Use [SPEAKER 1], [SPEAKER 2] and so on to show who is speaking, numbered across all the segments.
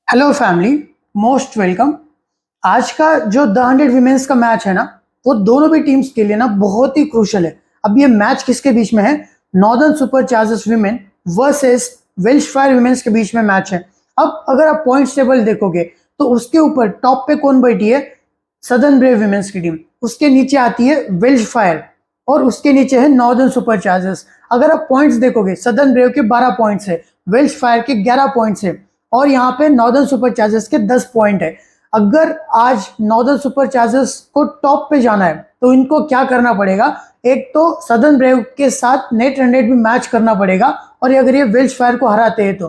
[SPEAKER 1] Hello family, most welcome. आज का जो द 100 विमेंस का मैच है ना, वो दोनों भी टीम्स के लिए ना बहुत ही क्रूशल है। अब ये मैच किसके बीच में है? Northern super chargers women versus Welsh fire women's के बीच में मैच है। अब अगर आप पॉइंट्स टेबल देखोगे तो उसके ऊपर टॉप पे कौन बैठी है? सदर्न ब्रेव विमेंस की टीम। उसके नीचे आती है वेल्श फायर और उसके नीचे है नॉर्दर्न सुपर चार्जर्स। अगर आप पॉइंट्स देखोगे, सदर्न ब्रेव के 12 पॉइंट्स है, वेल्श फायर के 11 पॉइंट्स है और यहाँ पे नॉर्दर्न सुपर चार्जर्स के 10 पॉइंट है। अगर आज नॉर्दर्न सुपर चार्जर्स को टॉप पे जाना है तो इनको क्या करना पड़ेगा? एक तो सदर्न ब्रेव के साथ नेट रन रेट भी मैच करना पड़ेगा और अगर ये वेल्श फायर को हराते हैं तो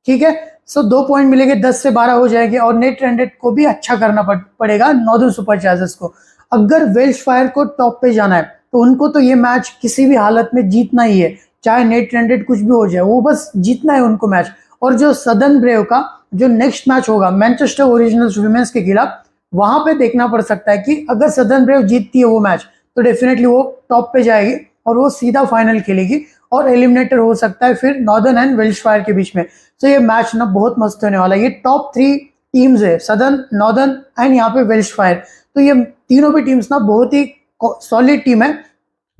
[SPEAKER 1] ठीक है। सो 2 पॉइंट मिलेंगे, 10 से 12 हो जाएंगे और नेट रन रेट को भी अच्छा करना पड़ेगा नॉर्दर्न सुपर चार्जर्स को। अगर वेल्श फायर को टॉप पे जाना है तो उनको तो ये मैच किसी भी हालत में जीतना ही है, चाहे नेट रन रेट कुछ भी हो जाए, वो बस जीतना है उनको मैच। और जो सदर्न ब्रेव का जो नेक्स्ट मैच होगा मैनचेस्टर ओरिजिनल्स विमेंस के खिलाफ, वहां पे देखना पड़ सकता है कि अगर सदर्न ब्रेव जीतती है वो मैच तो डेफिनेटली वो टॉप पे जाएगी और वो सीधा फाइनल खेलेगी और एलिमिनेटर हो सकता है फिर नॉर्दर्न एंड वेल्श फायर के बीच में। तो ये मैच ना बहुत मस्त होने वाला है। ये टॉप 3 टीम्स है, सदर्न, नॉर्दर्न एंड यहाँ पे वेल्श फायर। तो ये तीनों भी टीम्स ना बहुत ही सॉलिड टीम है।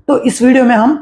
[SPEAKER 1] तो इस वीडियो में हम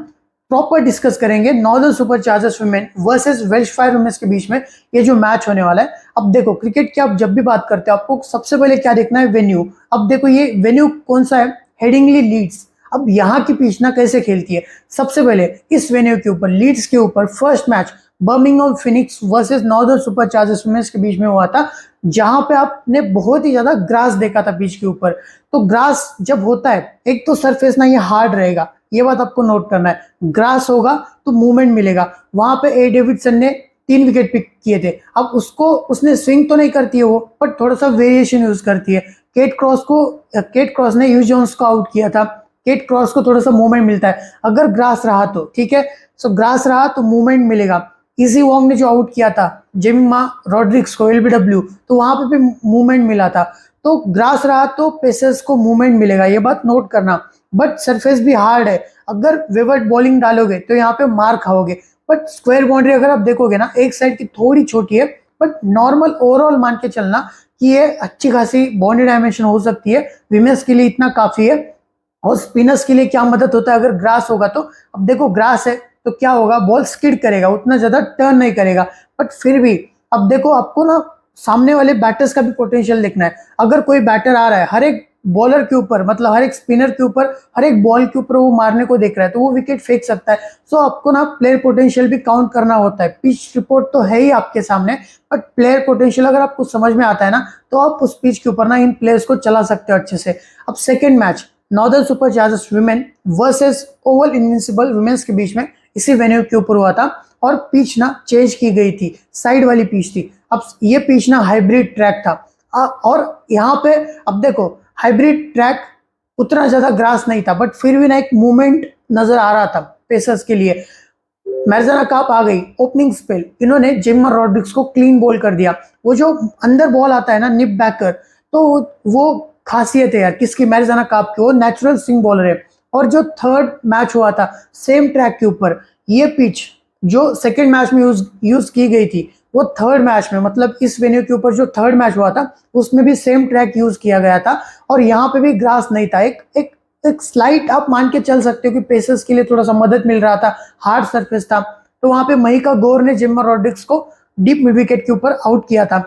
[SPEAKER 1] प्रॉपर डिस्कस करेंगे Northern Superchargers women versus Welsh Fire womens के बीच में ये जो मैच होने वाला है। अब देखो, क्रिकेट की आप जब भी बात करते हो आपको सबसे पहले क्या देखना है? वेन्यू। अब देखो ये वेन्यू कौन सा है? Headingley Leeds. अब यहाँ की पिच ना कैसे खेलती है? सबसे पहले इस वेन्यू के ऊपर, लीड्स के ऊपर, first match Birmingham Phoenix versus Northern Superchargers womens के बीच में हुआ था, जहां पे आपने बहुत ही ज्यादा ग्रास देखा था पिच के ऊपर। तो ग्रास जब होता है, एक तो सरफेस ना ये हार्ड रहेगा, ये बात आपको नोट करना है। ग्रास होगा तो मूवमेंट मिलेगा। वहां पे ए डेविडसन ने 3 विकेट पिक किए थे। अब उसको उसने स्विंग तो नहीं करती है वो, पर थोड़ा सा वेरिएशन यूज करती है। केट क्रॉस ने ह्यूज जोन्स को आउट किया था। केट क्रॉस को थोड़ा सा मूवमेंट मिलता है अगर ग्रास रहा तो, ठीक है। सो ग्रास रहा तो मूवमेंट मिलेगा। इजी वॉन्ग ने जो आउट किया था जेमिमा रॉड्रिक्स को एलबीडब्ल्यू, तो वहां पे भी मूवमेंट मिला था। तो ग्रास रहा तो पेसर्स को मूवमेंट मिलेगा, ये बात नोट करना। बट सरफेस भी हार्ड है, अगर वेवर्ड बॉलिंग डालोगे तो यहाँ पे मार खाओगे। बट स्क्वायर बाउंड्री अगर आप देखोगे ना, एक साइड की थोड़ी छोटी है, बट नॉर्मल ओवरऑल मान के चलना कि ये अच्छी खासी बाउंड्री डायमेंशन हो सकती है। विमेंस के लिए इतना काफी है। और स्पिनर्स के लिए क्या मदद होता है अगर ग्रास होगा तो? अब देखो ग्रास है तो क्या होगा, बॉल स्किड करेगा, उतना ज्यादा टर्न नहीं करेगा, बट फिर भी अब देखो आपको ना सामने वाले बैटर्स का भी पोटेंशियल देखना है। अगर कोई बैटर आ रहा है हर एक बॉलर के ऊपर, मतलब हर एक स्पिनर के ऊपर, हर एक बॉल के ऊपर वो मारने को देख रहा है तो वो विकेट फेंक सकता है। सो आपको ना प्लेयर पोटेंशियल भी काउंट करना होता है। पिच रिपोर्ट तो है ही आपके सामने, बट प्लेयर पोटेंशियल अगर आपको समझ में आता है ना तो आप उस पिच के ऊपर ना इन प्लेयर्स को चला सकते हो अच्छे से। अब second match northern super chargers women versus Oval invincible women's के बीच में इसी वेन्यू के ऊपर हुआ था और पिच ना चेंज की गई थी, साइड वाली पिच थी। अब ये पिच ना हाइब्रिड ट्रैक था और यहाँ पे अब देखो हाइब्रिड ट्रैक उतना ज्यादा ग्रास नहीं था, बट फिर भी ना एक मूवमेंट नजर आ रहा था पेसर्स के लिए। मैरजाना काप आ गई ओपनिंग स्पेल, इन्होंने जेमिमा रॉड्रिक्स को क्लीन बॉल कर दिया। वो जो अंदर बॉल आता है ना निप बैकर, तो वो खासियत है यार किसकी? मैरजाना काप की। वो नेचुरल स्विंग बॉलर है। और जो थर्ड मैच हुआ था सेम ट्रैक के ऊपर, ये पिच जो सेकेंड मैच में यूज की गई थी वो थर्ड मैच में, मतलब इस वेन्यू के ऊपर जो थर्ड मैच हुआ था उसमें भी सेम ट्रैक यूज किया गया था और यहाँ पे भी ग्रास नहीं था। एक स्लाइट आप मान के चल सकते हो कि पेसर्स के लिए थोड़ा सा मदद मिल रहा था, हार्ड सरफेस था। तो वहां पे महिका गौर ने जेमिमा रॉड्रिक्स को डीप मिड विकेट के ऊपर आउट किया था।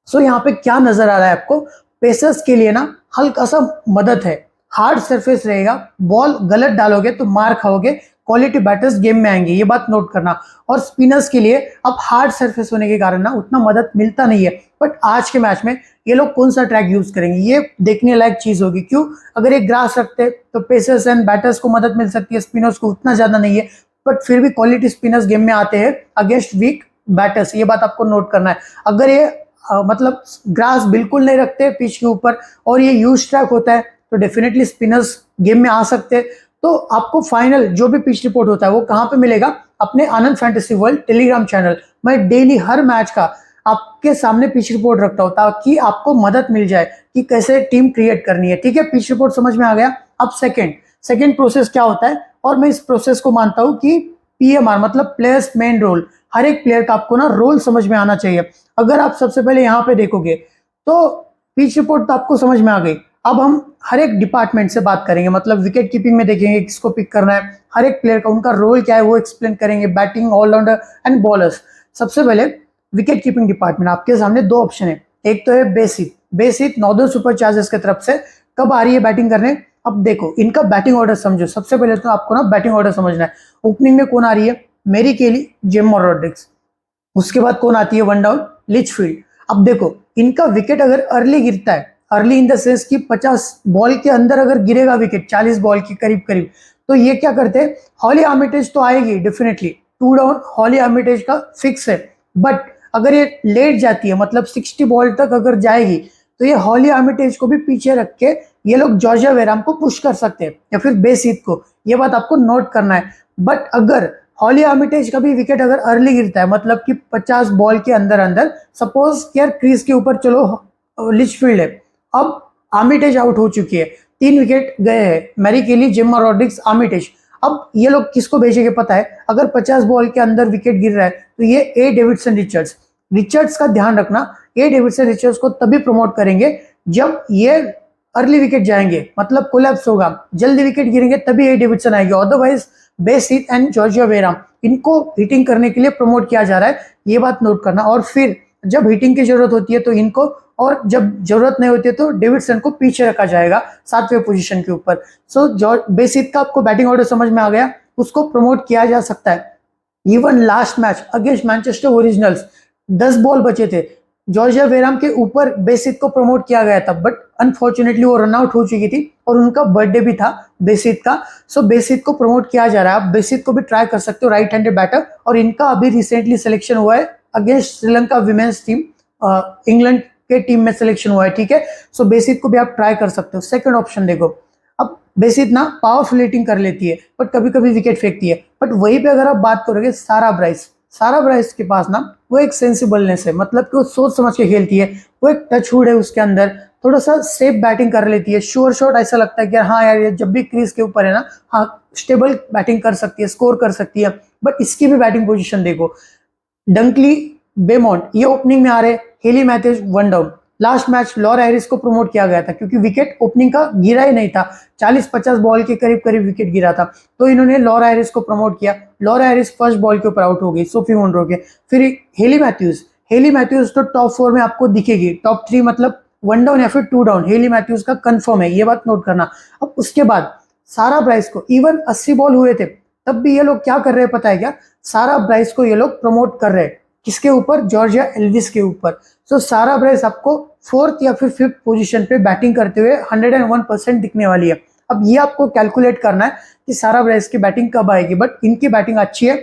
[SPEAKER 1] सो यहाँ पे क्या नजर आ रहा है आपको? पेसर्स के लिए ना हल्का सा मदद है, हार्ड सरफेस रहेगा, बॉल गलत डालोगे तो मार खाओगे, क्वालिटी बैटर्स गेम में आएंगे, ये बात नोट करना। और स्पिनर्स के लिए अब हार्ड सरफेस होने के कारण ना उतना मदद मिलता नहीं है। बट आज के मैच में ये लोग कौन सा ट्रैक यूज करेंगे ये देखने लायक चीज होगी। क्यों? अगर ये ग्रास रखते तो पेसर्स एंड बैटर्स को मदद मिल सकती है, स्पिनर्स को उतना ज्यादा नहीं है, बट फिर भी क्वालिटी स्पिनर्स गेम में आते हैं अगेंस्ट वीक बैटर्स, ये बात आपको नोट करना है। अगर ये मतलब ग्रास बिल्कुल नहीं रखते पिच के ऊपर और ये यूज ट्रैक होता है तो डेफिनेटली स्पिनर्स गेम में आ सकते हैं। तो आपको फाइनल जो भी पिच रिपोर्ट होता है वो कहाँ पे मिलेगा? अपने आनंद फैंटेसी वर्ल्ड टेलीग्राम चैनल। मैं डेली हर मैच का आपके सामने पिच रिपोर्ट रखता हूँ ताकि आपको मदद मिल जाए कि कैसे टीम क्रिएट करनी है, ठीक है। पिच रिपोर्ट समझ में आ गया। अब सेकेंड प्रोसेस क्या होता है, और मैं इस प्रोसेस को मानता हूँ कि PMR मतलब प्लेयर्स मेन रोल, हर एक प्लेयर का आपको ना रोल समझ में आना चाहिए। अगर आप सबसे पहले यहाँ पे देखोगे तो पिच रिपोर्ट तो आपको समझ में आ गई। अब हम हर एक डिपार्टमेंट से बात करेंगे, मतलब विकेट कीपिंग में देखेंगे किसको पिक करना है, हर एक प्लेयर का उनका रोल क्या है वो एक्सप्लेन करेंगे, बैटिंग, ऑलराउंडर एंड बॉलर्स। सबसे पहले विकेट कीपिंग डिपार्टमेंट, आपके सामने दो ऑप्शन है, एक तो है base hit. Base hit northern Superchargers की तरफ से कब आ रही है बैटिंग करने। अब देखो इनका बैटिंग ऑर्डर समझो, सबसे पहले तो आपको ना बैटिंग ऑर्डर समझना है। ओपनिंग में कौन आ रही है, मैरी केली, जिम रॉड्रिग्स। उसके बाद कौन आती है वन डाउन, लिचफील्ड। अब देखो इनका विकेट अगर अर्ली गिरता है, अर्ली इन द सेंस कि 50 बॉल के अंदर अगर गिरेगा विकेट, 40 बॉल के करीब करीब, तो ये क्या करते हैं, हॉली आर्मिटेज तो आएगी डेफिनेटली, 2 डाउन हॉली आर्मिटेज का फिक्स है। बट अगर ये लेट जाती है, मतलब 60 बॉल तक अगर जाएगी, तो ये हॉली आर्मिटेज को भी पीछे रख के ये लोग जॉर्जिया वेराम को पुश कर सकते हैं, या फिर बेस हिट को। ये बात आपको नोट करना है। बट अगर हॉली आर्मिटेज का भी विकेट अगर अर्ली गिरता है, मतलब कि 50 बॉल के अंदर अंदर, सपोज यार क्रीज के ऊपर चलो लिचफील्ड है, अब आर्मिटेज आउट हो चुकी है, 3 विकेट गए हैं, मैरी केली, जिम रॉड्रिग्स, आर्मिटेज। अब ये लोग किसको भेजेंगे पता है, अगर 50 बॉल के अंदर विकेट गिर रहा है तो ये ए डेविडसन रिचर्ड्स। रिचर्ड्स का ध्यान रखना, ए डेविडसन रिचर्ड्स को तभी प्रमोट करेंगे जब ये अर्ली विकेट जाएंगे, मतलब कोलैप्स होगा, जल्दी विकेट गिरेंगे तभी ए डेविडसन आएगी। Otherwise Bess Heath and Georgia Wareham, इनको हिटिंग करने के लिए प्रमोट किया जा रहा है, ये बात नोट करना। और फिर जब हिटिंग की जरूरत होती है तो इनको, और जब जरूरत नहीं होती है तो डेविडसन को पीछे रखा जाएगा 7वें पोजीशन के ऊपर। सो बेस हिट का आपको बैटिंग ऑर्डर समझ में आ गया, उसको प्रमोट किया जा सकता है। Even last match against Manchester originals 10 ball बचे थे, जॉर्जिया वेराम के ऊपर बेस हिट को प्रमोट किया गया था, बट अनफॉर्चुनेटली वो रन आउट हो चुकी थी और उनका बर्थडे भी था बेस हिट का। सो बेस हिट को प्रमोट किया जा रहा है, आप बेस हिट को भी ट्राई कर सकते हो, राइट हैंडेड बैटर, और इनका अभी रिसेंटली सिलेक्शन हुआ है against Sri Lanka women's team, England के टीम में सिलेक्शन हुआ है, ठीक है। सो बेस हिट को भी आप ट्राई कर सकते हो। सेकंड ऑप्शन देखो, अब बेस हिट ना पावरफुल हिटिंग कर लेती है बट कभी कभी विकेट फेंकती है, बट वहीं पे अगर आप बात करोगे सारा ब्राइस, सारा ब्राइस के पास ना वो एक सेंसिबलनेस है, मतलब कि वो सोच समझ के खेलती है, वो एक टच हुड है उसके अंदर, थोड़ा सा सेफ बैटिंग कर लेती है, श्योर शॉट ऐसा लगता है कि हाँ यार ये जब भी क्रीज के ऊपर है ना, हाँ स्टेबल बैटिंग कर सकती है, स्कोर कर सकती है। बट इसकी भी बैटिंग पोजीशन देखो, डंकली, बेमॉन्ट ये ओपनिंग में आ रहे, Hayley Matthews one down. Last match Laura Harris को प्रमोट किया गया था क्योंकि विकेट ओपनिंग का गिरा ही नहीं था, 40-50 बॉल के करीब करीब विकेट गिरा था, तो इन्होंने लॉरा हैरिस को प्रमोट किया। लॉरा हैरिस फर्स्ट बॉल के ऊपर आउट हो गई सोफी मुनरो के। फिर हेली मैथ्यूज, हेली मैथ्यूज तो टॉप 4 में आपको दिखेगी, टॉप 3 मतलब 1 डाउन या फिर 2 डाउन हेली मैथ्यूज का कंफर्म है, ये बात नोट करना। अब उसके बाद सारा ब्राइस को इवन 80 बॉल हुए थे तब भी ये लोग क्या कर रहे हैं पता है क्या, सारा ब्राइस को ये लोग प्रमोट कर रहे हैं, किसके ऊपर, जॉर्जिया एल्विस के ऊपर। सो सारा ब्राइस आपको 4th या फिर 5th पोजीशन पे बैटिंग करते हुए 101% दिखने वाली है। अब ये आपको कैलकुलेट करना है कि सारा ब्राइस की बैटिंग कब आएगी, बट इनकी बैटिंग अच्छी है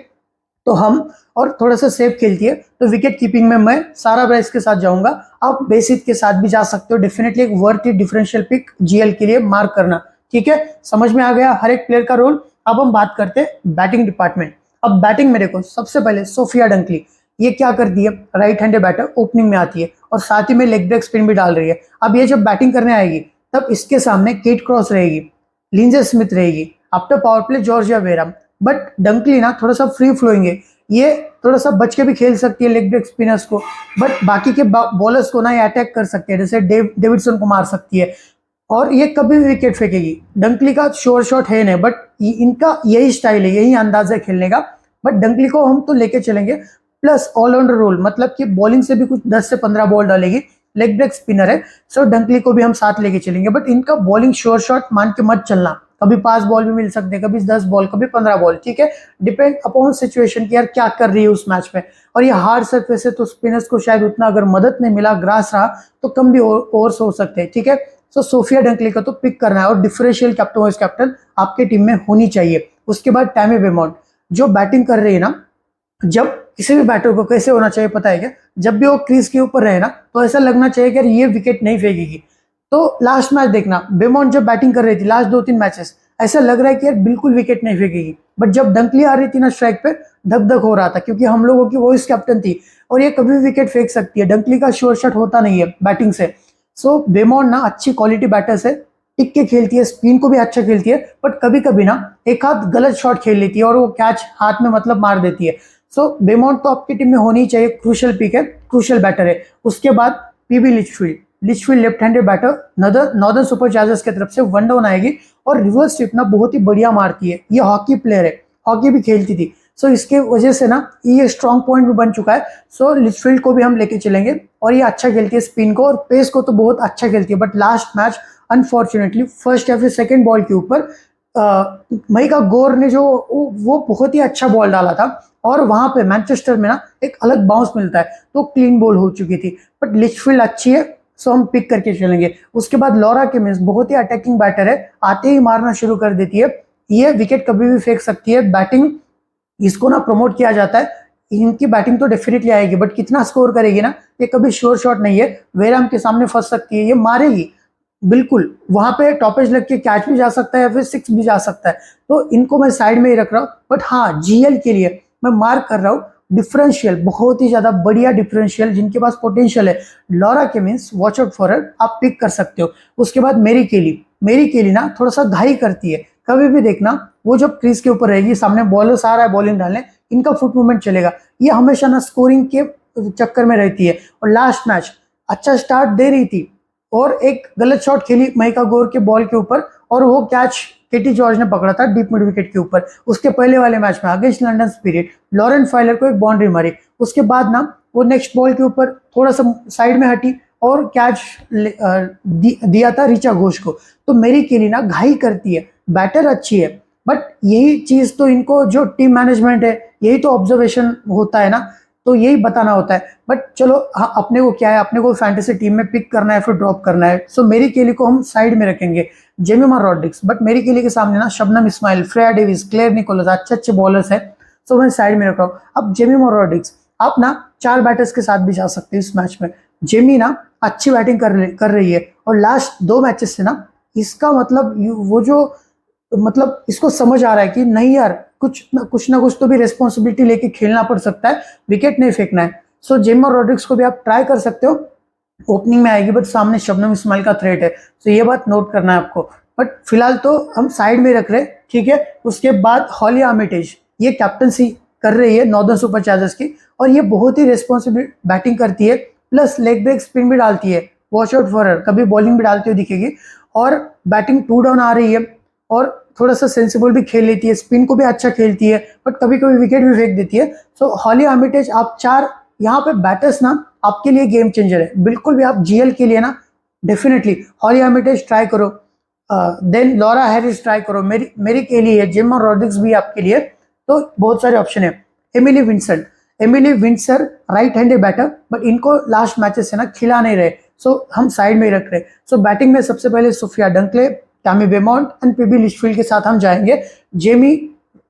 [SPEAKER 1] तो हम, और थोड़ा सा सेफ खेलती है तो विकेट कीपिंग में मैं सारा ब्राइस के साथ जाऊंगा। आप बेस हिट के साथ भी जा सकते हो, डेफिनेटली एक वर्थ डिफरेंशियल पिक जीएल के लिए मार्क करना, ठीक है। समझ में आ गया हर एक प्लेयर का रोल। अब हम बात करते हैं बैटिंग डिपार्टमेंट। अब बैटिंग में देखो, सबसे पहले सोफिया डंकली, ये क्या करती है, राइट हैंडेड बैटर, ओपनिंग में आती है और साथ ही में लेग ब्रेक स्पिन भी डाल रही है। अब ये जब बैटिंग करने आएगी तब इसके सामने केट क्रॉस रहेगी, लिंजे स्मिथ रहेगी, after power play Georgia Wareham. But Dunkley ना थोड़ा सा फ्री फ्लोइंग है, ये थोड़ा सा बच के भी खेल सकती है लेग ब्रेक स्पिनर्स को, बट बाकी के बॉलर्स को ना ये अटैक कर सकते हैं, जैसे डेविडसन को मार सकती है, और ये कभी भी विकेट फेंकेगी। डंकली का श्योर शॉट है नहीं, बट इनका यही स्टाइल है, यही अंदाज है खेलने का। बट डंकली को हम तो लेके चलेंगे, प्लस ऑलराउंडर रोल, मतलब कि बॉलिंग से भी कुछ 10 से 15 बॉल डालेगी, लेग ब्रेक स्पिनर है, सो डंकली को भी हम साथ लेके चलेंगे। बट इनका बॉलिंग श्योर शॉट मान के मत चलना, कभी 5 बॉल भी मिल सकते हैं, कभी 10 बॉल, कभी 15 बॉल, ठीक है। डिपेंड अपॉन सिचुएशन की यार क्या कर रही है उस मैच में। और ये हार्ड सरफेस है तो स्पिनर्स को शायद उतना अगर मदद नहीं मिला, ग्रास रहा तो कम भी ओवर्स हो सकते हैं, ठीक है। सो सोफिया डंकली का तो पिक करना है, और डिफरेंशियल कैप्टन वाइस कैप्टन आपके टीम में होनी चाहिए। उसके बाद टैमी बेमॉन्ट जो बैटिंग कर रही है ना, जब किसी भी बैटर को कैसे होना चाहिए पता है क्या, जब भी वो क्रीज के ऊपर रहे ना तो ऐसा लगना चाहिए कि ये विकेट नहीं फेंकेगी। तो लास्ट मैच देखना, बेमॉन्ट जब बैटिंग कर रही थी लास्ट 2-3 मैचेस, ऐसा लग रहा है कि यार बिल्कुल विकेट नहीं फेंकेगी, बट जब डंकली आ रही थी ना स्ट्राइक पे, धक धक हो रहा था, क्योंकि हम लोगों की वॉइस कैप्टन थी और ये कभी भी विकेट फेंक सकती है, डंकली का श्योर शॉट होता नहीं है बैटिंग से। सो बेमॉन्ट ना अच्छी क्वालिटी बैटर्स है, टिक के खेलती है, स्पिन को भी अच्छा खेलती है, बट कभी कभी ना एक हाथ गलत शॉट खेल लेती है और वो कैच हाथ में मतलब मार देती है। सो बेमॉन्ट तो आपकी टीम में होनी चाहिए, क्रूशल पिक है, क्रूशल बैटर है। उसके बाद Phoebe Litchfield left handed batter, Northern Superchargers की तरफ से वन डाउन आएगी और रिवर्स स्वीप ना बहुत ही बढ़िया मारती है। ये हॉकी प्लेयर है, हॉकी भी खेलती थी। सो इसके वजह से ना ये स्ट्रॉन्ग पॉइंट भी बन चुका है। सो लिचफील्ड को भी हम लेके चलेंगे और ये अच्छा खेलती है, स्पिन को और पेस को तो बहुत अच्छा खेलती है। But last match unfortunately first या फिर सेकेंड बॉल के ऊपर मयिका गौर ने जो वो बहुत ही अच्छा बॉल डाला था और वहां पे मैनचेस्टर में ना एक अलग बाउंस मिलता है, तो क्लीन बॉल हो चुकी थी। बट लिचफील्ड अच्छी है, सो हम पिक करके चलेंगे। उसके बाद लॉरा केमिंस बहुत ही अटैकिंग बैटर है, आते ही मारना शुरू कर देती है। ये विकेट कभी भी फेंक सकती है, बैटिंग इसको ना प्रमोट किया जाता है। इनकी बैटिंग तो डेफिनेटली आएगी, बट कितना स्कोर करेगी ना ये कभी श्योर शॉट नहीं है। वेराम के सामने फंस सकती है, ये मारेगी बिल्कुल, वहां पे टॉपेज लग के कैच भी जा सकता है या फिर सिक्स भी जा सकता है। तो इनको मैं साइड में ही रख रहा हूँ। बट हाँ, जीएल के लिए मैं मार्क कर रहा हूँ डिफरेंशियल, बहुत ही ज्यादा बढ़िया डिफरेंशियल, जिनके पास पोटेंशियल है। Laura Kimmince, watch out for her, आप पिक कर सकते हो। उसके बाद मेरी केली ना थोड़ा सा घाई करती है, कभी भी देखना वो जब क्रीज के ऊपर रहेगी, सामने बॉलर्स आ रहा है बॉलिंग डालने, इनका फुट मूवमेंट चलेगा, ये हमेशा ना स्कोरिंग के चक्कर में रहती है। और लास्ट मैच अच्छा स्टार्ट दे रही थी और एक गलत शॉट खेली मयिका गौर के बॉल के ऊपर और वो कैच केटी जॉर्ज ने पकड़ा था डीप मिड विकेट के ऊपर। उसके पहले वाले मैच में against London Spirit Lauren Filer को एक बाउंड्री मारी। उसके बाद ना वो नेक्स्ट बॉल के ऊपर थोड़ा सा साइड में हटी और कैच दिया था ऋचा घोष को। तो मेरी के लिए ना घाई करती है, बैटर अच्छी है, बट यही चीज तो इनको जो टीम मैनेजमेंट है यही तो ऑब्जर्वेशन होता है ना, तो यही बताना होता है। बट चलो हाँ, अपने को क्या है, अपने को फैंटेसी टीम में पिक करना है फिर ड्रॉप करना है। सो मेरी केली को हम साइड में रखेंगे, जेमिमा रॉड्रिक्स। बट मेरी केली के सामने ना Shabnim Ismail, Freya Davies, Claire Nicholas, अच्छे अच्छे बॉलर्स हैं, सो मैं साइड में रख रहा हूँ। अब जेमिमा रॉड्रिक्स आप ना 4 बैटर्स के साथ भी जा सकते हैं इस मैच में। जेमी ना अच्छी बैटिंग कर रही है और लास्ट 2 मैचेस से ना इसका मतलब वो जो मतलब इसको समझ आ रहा है कि नहीं यार, कुछ ना कुछ तो भी रिस्पॉन्सिबिलिटी लेके खेलना पड़ सकता है, विकेट नहीं फेंकना है। सो जेमा रॉड्रिक्स को भी आप ट्राई कर सकते हो, ओपनिंग में आएगी, बट सामने शबनम इस्माइल का थ्रेट है, तो ये बात नोट करना है आपको। बट फिलहाल तो हम साइड में रख रहे हैं, ठीक है। उसके बाद हॉली आर्मिटेज, ये कैप्टनसी कर रही है नॉर्दर्न सुपर चार्जर्स की और ये बहुत ही रिस्पॉन्सिबिल बैटिंग करती है, प्लस लेग ब्रेक स्पिन भी डालती है। वॉच आउट फॉर हर, कभी बॉलिंग भी डालती हुई दिखेगी और बैटिंग 2 डाउन आ रही है और थोड़ा सा सेंसिबल भी खेल लेती है, स्पिन को भी अच्छा खेलती है, बट कभी कभी विकेट भी फेंक देती है। सो हॉली आर्मिटेज आप 4 यहाँ पे बैटर्स ना आपके लिए गेम चेंजर है, बिल्कुल भी आप जीएल के लिए ना डेफिनेटली हॉली आर्मिटेज ट्राई करो, देन लॉरा हैरिस ट्राई करो, मेरी के लिए जेमा रॉड्रिक्स भी आपके लिए, तो बहुत सारे ऑप्शन है। Emily Windsor right handed batter, but इनको लास्ट मैचेस से ना खिला नहीं रहे, सो हम साइड में ही रख रहे। सो बैटिंग में सबसे पहले Sophia Dunkley, Tammy Beaumont and Phoebe Litchfield के साथ हम जाएंगे। जेमी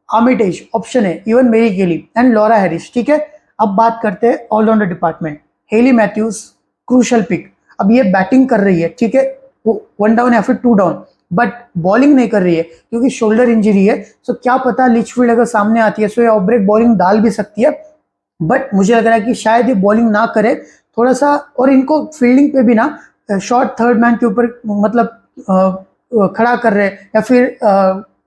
[SPEAKER 1] आर्मिटेज ऑप्शन है, इवन मेरी के लिए, एंड लॉरा हैरिस, ठीक है। अब बात करते हैं allrounder department. Hayley Matthews, crucial pick. अब ये बैटिंग कर रही है, ठीक है, वो 1 डाउन या फिर 2 डाउन, बट बॉलिंग नहीं कर रही है क्योंकि शोल्डर इंजरी है। सो क्या पता लिचफील्ड अगर सामने आती है सो ये ऑफ ब्रेक बॉलिंग डाल भी सकती है, बट मुझे लग रहा है कि शायद ये बॉलिंग ना करे थोड़ा सा। और इनको फील्डिंग पे भी ना शॉर्ट थर्ड मैन के ऊपर मतलब खड़ा कर रहे हैं या फिर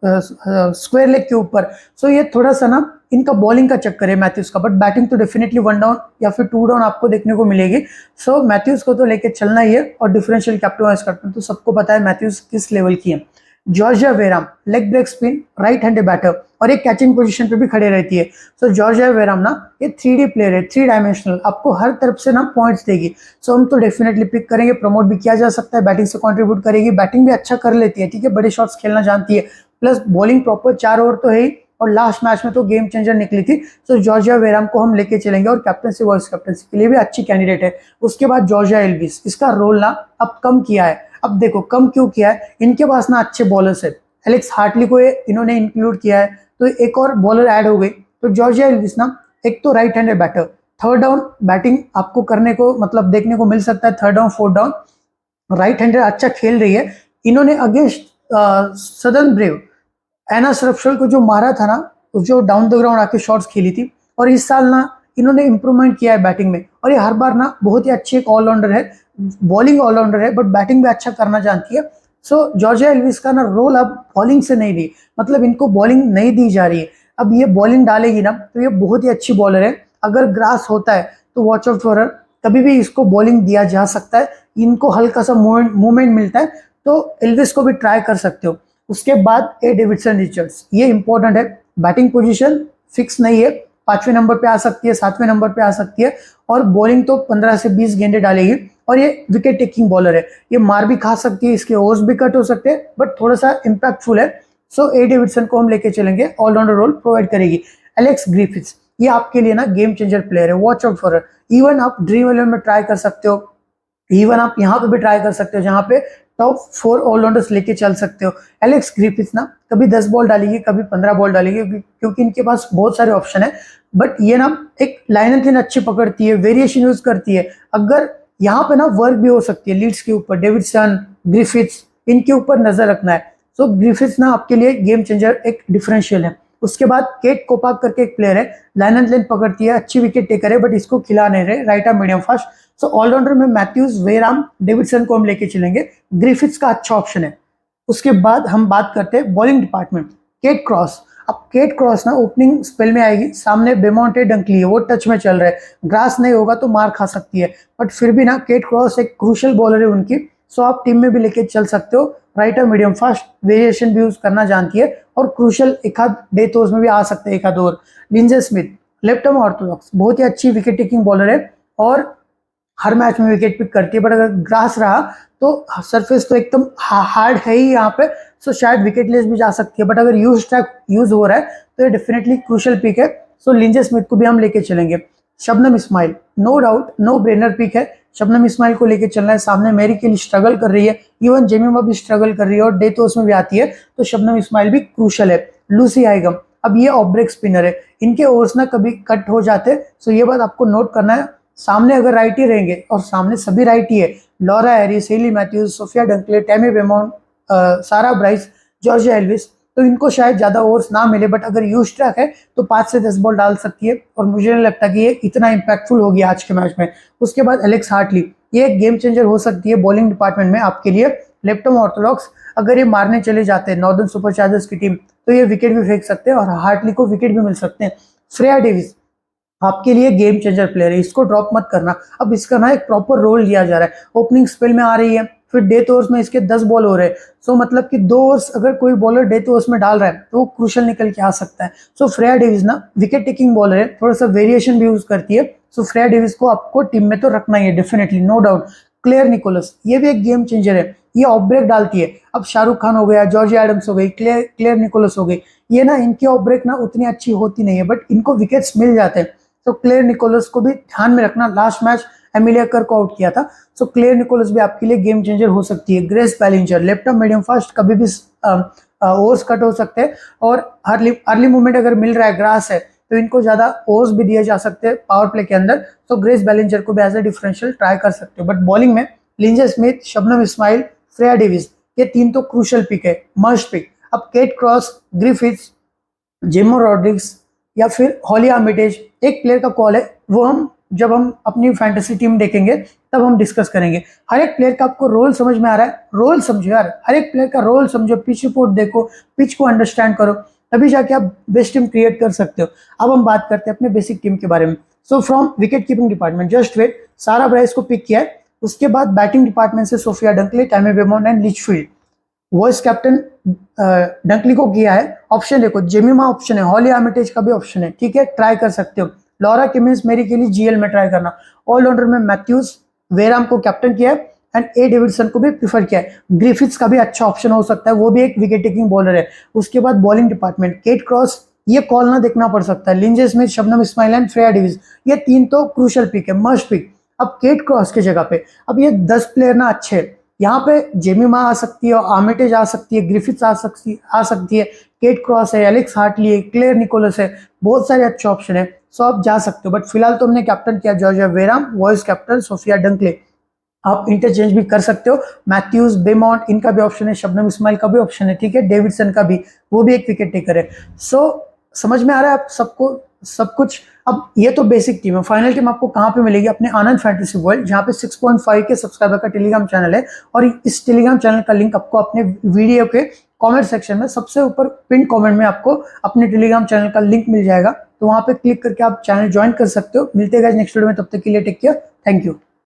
[SPEAKER 1] स्क्वायर लेग के ऊपर, सो ये थोड़ा सा ना इनका बॉलिंग का चक्कर है मैथ्यूज का। बट बैटिंग तो डेफिनेटली 1 डाउन या फिर 2 डाउन आपको देखने को मिलेगी। सो मैथ्यूज को तो लेके चलना ही है और डिफरेंशियल कैप्टन वाइस कैप्टन तो सबको पता है मैथ्यूज किस लेवल की है। Georgia Wareham, leg break spin, right handed batter और एक कैचिंग पोजीशन पे भी खड़े रहती है। सो जॉर्जिया वेराम ना ये 3D प्लेयर है, 3 डायमेंशनल, आपको हर तरफ से ना पॉइंट्स देगी। सो हम तो डेफिनेटली पिक करेंगे, प्रमोट भी किया जा सकता है, बैटिंग से कंट्रीब्यूट करेगी, बैटिंग भी अच्छा कर लेती है, ठीक है, बड़े शॉट्स खेलना जानती है, प्लस बॉलिंग प्रॉपर 4 ओवर तो है ही और लास्ट मैच में तो गेम चेंजर निकली थी। सो जॉर्जिया वेराम को हम लेके चलेंगे और कैप्टनसी वाइस कैप्टनसी के लिए भी अच्छी कैंडिडेट है। उसके बाद जॉर्जिया एल्विस, इसका रोल ना अब कम किया है। अब देखो कम क्यों किया है, इनके पास ना अच्छे बॉलर्स है, एलेक्स हार्टली को इन्होंने इंक्लूड किया है, तो एक और बॉलर ऐड हो गई। तो जॉर्जिया एल्विस ना एक तो right handed batter, third down batting आपको करने को मतलब देखने को मिल सकता है, third down fourth down right handed अच्छा खेल रही है। इन्होंने against Southern Brave Anya Shrubsole को जो मारा था ना, जो डाउन द ग्राउंड आके शॉट्स खेली थी, और इस साल ना इन्होंने इंप्रूवमेंट किया है बैटिंग में और ये हर बार ना बहुत ही अच्छी एक ऑलराउंडर है, बॉलिंग ऑलराउंडर है, बट बैटिंग भी अच्छा करना जानती है। सो जॉर्जिया एल्विस का ना रोल अब बॉलिंग से नहीं ली, मतलब इनको बॉलिंग नहीं दी जा रही है। अब ये बॉलिंग डालेगी ना तो ये बहुत ही अच्छी बॉलर है। अगर ग्रास होता है तो वॉच आउट फॉर हर, कभी भी इसको बॉलिंग दिया जा सकता है। इनको हल्का सा मूवमेंट मिलता है तो एल्विस को भी ट्राई कर सकते हो। उसके बाद ए डेविडसन रिचर्ड्स, ये इंपॉर्टेंट है। बैटिंग पोजीशन फिक्स नहीं है, 5वें नंबर पे आ सकती है, 7वें नंबर पे आ सकती है, और बॉलिंग तो 15 से 20 गेंदे डालेगी। और ये विकेट टेकिंग बॉलर है, ये मार भी खा सकती है, इसके ओवर्स भी कट हो सकते हैं, बट थोड़ा सा इम्पैक्टफुल है। सो ए डेविडसन को हम लेके चलेंगे, ऑलराउंडर रोल प्रोवाइड करेगी। एलेक्स ग्रिफिथ्स, ये आपके लिए ना गेम चेंजर प्लेयर है, watch out for her. Even आप ड्रीम 11 में ट्राई कर सकते हो, इवन आप यहाँ पे भी ट्राई कर सकते हो जहाँ पे टॉप 4 ऑलराउंडर्स लेके चल सकते हो। एलेक्स ग्रिफिथ्स ना कभी 10 बॉल डालेगी, कभी 15 बॉल डालेगी, क्योंकि इनके पास बहुत सारे ऑप्शन है। बट ये ना एक लाइन एंड अच्छी पकड़ती है, वेरिएशन यूज करती है। अगर यहाँ पे ना वर्क भी हो सकती है लीड्स के ऊपर, डेविडसन, ग्रिफिथ्स, इनके ऊपर नजर रखना है। सो ग्रिफिथ्स ना आपके लिए गेम चेंजर, एक डिफरेंशियल है। उसके बाद केट कोपाक करके एक प्लेयर है, लाइन एंड लेंथ पकड़ती है, अच्छी विकेट टेकर है, बट इसको खिला नहीं रहे, राइट आर्म मीडियम फास्ट। सो ऑलराउंडर में मैथ्यूज, वेराम, डेविडसन को हम लेके चलेंगे। ग्रिफिथ्स का अच्छा ऑप्शन है। उसके बाद हम बात करते हैं बॉलिंग डिपार्टमेंट, केट क्रॉस। अब केट क्रॉस ना ओपनिंग स्पेल में आएगी, सामने बेमोंटे डंकली है, वो टच में चल रहा है, ग्रास नहीं होगा तो मार खा सकती है, बट फिर भी ना केट क्रॉस एक क्रूशियल बॉलर है उनकी। सो आप टीम में भी लेके चल सकते हो, राइटर मीडियम फास्ट, वेरिएशन भी यूज करना जानती है, और क्रूशियल एक आध डेथ ओवर्स में भी आ सकते हैं, एक आध over. Linsey Smith, left arm orthodox, बहुत ही अच्छी विकेट टेकिंग बॉलर है और हर मैच में विकेट पिक करती है, बट अगर ग्रास रहा तो सरफेस तो एकदम हार्ड है ही यहाँ पे, सो शायद विकेट लेस भी जा सकती है। बट अगर यूज ट्रैक यूज हो रहा है तो ये डेफिनेटली क्रूशियल पिक है। सो लिंजे स्मिथ को भी हम लेके चलेंगे। Shabnim Ismail, no doubt no brainer pick है, शबनम इस्माइल को लेके चलना है। सामने मेरी के लिए स्ट्रगल कर रही है, इवन जेमिमा भी स्ट्रगल कर रही है, और डेथ ओवर्स में भी आती है, तो शबनम इस्माइल भी क्रूशियल है। लूसी आइगम, अब ये ऑफ ब्रेक स्पिनर है, इनके ओवर्स ना कभी कट हो जाते, सो ये बात आपको नोट करना है। सामने अगर राइटी रहेंगे, और सामने सभी राइटी है, Laura Harris, Hayley Matthews, Sophia Dunkley, Tammy Beaumont, Sarah Bryce, Georgia Elvis, तो इनको शायद ज्यादा ओवर्स ना मिले, बट अगर यूज ट्रैक है तो 5 से 10 बॉल डाल सकती है, और मुझे नहीं लगता कि ये इतना इंपैक्टफुल होगी आज के मैच में। उसके बाद एलेक्स हार्टली, ये एक गेम चेंजर हो सकती है बॉलिंग डिपार्टमेंट में आपके लिए। लेफ्ट आर्म ऑर्थोडॉक्स, अगर ये मारने चले जाते हैं नॉर्दर्न सुपर चार्जर्स की टीम, तो ये विकेट भी फेंक सकते हैं, और हार्टली को विकेट भी मिल सकते हैं। श्रेया डेविस आपके लिए गेम चेंजर प्लेयर है, इसको ड्रॉप मत करना। अब इसका ना एक प्रॉपर रोल दिया जा रहा है, ओपनिंग स्पेल में आ रही है, फिर डेथ ओवर्स में इसके 10 बॉल हो रहे हैं। सो मतलब कि 2 ओवर्स अगर कोई बॉलर डेथ ओवर्स में डाल रहा है तो वो क्रूशियल निकल के आ सकता है। सो फ्रेया डेविस ना विकेट टेकिंग बॉलर है, थोड़ा सा वेरिएशन भी यूज करती है। सो फ्रेया डेविस को आपको टीम में तो रखना ही है definitely, no doubt. Claire Nicholas, ये भी एक गेम चेंजर है, ये ऑफ ब्रेक डालती है। अब शाहरुख खान हो गया, जॉर्ज एडम्स हो गई, क्लेयर निकोलस हो गई, ये ना इनकी ऑफ ब्रेक ना उतनी अच्छी होती नहीं है, बट इनको विकेट्स मिल जाते हैं। तो क्लेयर निकोलस को भी ध्यान में रखना, लास्ट मैच एमिलिया कर को आउट किया था। सो क्लेयर निकोलस भी आपके लिए गेम चेंजर हो सकती है। Grace Ballinger, left arm medium fast, कभी भी ओवर्स कट हो सकते हैं, और अर्ली मूवमेंट अगर मिल रहा है, ग्रास है, तो इनको ज्यादा ओवर्स भी दिए जा सकते हैं पावर प्ले के अंदर। तो ग्रेस बैलिंजर को भी एज ए डिफरेंशियल ट्राई कर सकते हो। बट बॉलिंग में Lindsay Smith, Shabnim Ismail, Freya Davies, ये 3 तो क्रूशियल पिक है, मस्ट पिक। अब Kate Cross, Griffiths, Jemimah Rodrigues, या फिर हॉली आर्मिटेज, एक प्लेयर का कॉल है, वो हम जब हम अपनी फैंटेसी टीम देखेंगे तब हम डिस्कस करेंगे। हर एक प्लेयर का आपको रोल समझ में आ रहा है, रोल समझो यार, हर एक प्लेयर का रोल समझो, पिच रिपोर्ट देखो, पिच को अंडरस्टैंड करो, तभी जाके आप बेस्ट टीम क्रिएट कर सकते हो। अब हम बात करते हैं अपने बेसिक टीम के बारे में। So from wicket keeping department, just wait, Sarah Bryce को पिक किया है। उसके बाद बैटिंग डिपार्टमेंट से Sophia Dunkley, Tammy Beaumont and Litchfield. Vice captain Dunkley को किया है। ऑप्शन देखो, जेमिमा ऑप्शन है, हॉली आर्मिटेज का भी ऑप्शन है, ठीक है, ट्राई कर सकते हो। लॉरा किमिंस मेरी के लिए जीएल में ट्राई करना। ऑलराउंडर में मैथ्यूज, वेराम को कैप्टन किया है, एंड ए डेविडसन को भी प्रीफर किया है। ग्रिफिथ्स का भी अच्छा ऑप्शन हो सकता है, वो भी एक विकेट टेकिंग बॉलर है। उसके बाद बॉलिंग डिपार्टमेंट, केट क्रॉस, ये कॉल ना देखना पड़ सकता है, Lindsay Smith, Shabnim Ismail and Freya Davies, ये 3 तो क्रूशियल पिक है, मस्ट पिक। अब केट क्रॉस की जगह पे अब ये 10 प्लेयर ना अच्छे हैं। यहाँ पे जेमिमा आ सकती है, आर्मिटेज आ सकती है, ग्रिफिथ्स आ सकती है, केट क्रॉस है, एलेक्स हार्टली है, क्लेयर निकोलस है, बहुत सारे अच्छे ऑप्शन है। सो आप जा सकते हो, बट फिलहाल तो हमने कैप्टन किया Georgia Wareham, vice captain Sophia Dunkley. आप इंटरचेंज भी कर सकते हो, मैथ्यूज, बेमॉन्ट, इनका भी ऑप्शन है, शबनम इस्माइल का भी ऑप्शन है, ठीक है, डेविडसन का भी, वो भी एक विकेट टेकर है। सो समझ में आ रहा है आप सबको सब कुछ। अब ये तो बेसिक टीम है, फाइनल टीम आपको कहाँ पे मिलेगी? अपने आनंद फैंटेसी वर्ल्ड, जहाँ पे 6.5 के सब्सक्राइबर का टेलीग्राम चैनल है, और इस टेलीग्राम चैनल का लिंक आपको अपने वीडियो के कमेंट सेक्शन में सबसे ऊपर पिन कमेंट में आपको अपने टेलीग्राम चैनल का लिंक मिल जाएगा, तो वहाँ पे क्लिक करके आप चैनल ज्वाइन कर सकते हो। मिलते हैं नेक्स्ट वीडियो में, तब तक के लिए टेक केयर, थैंक यू।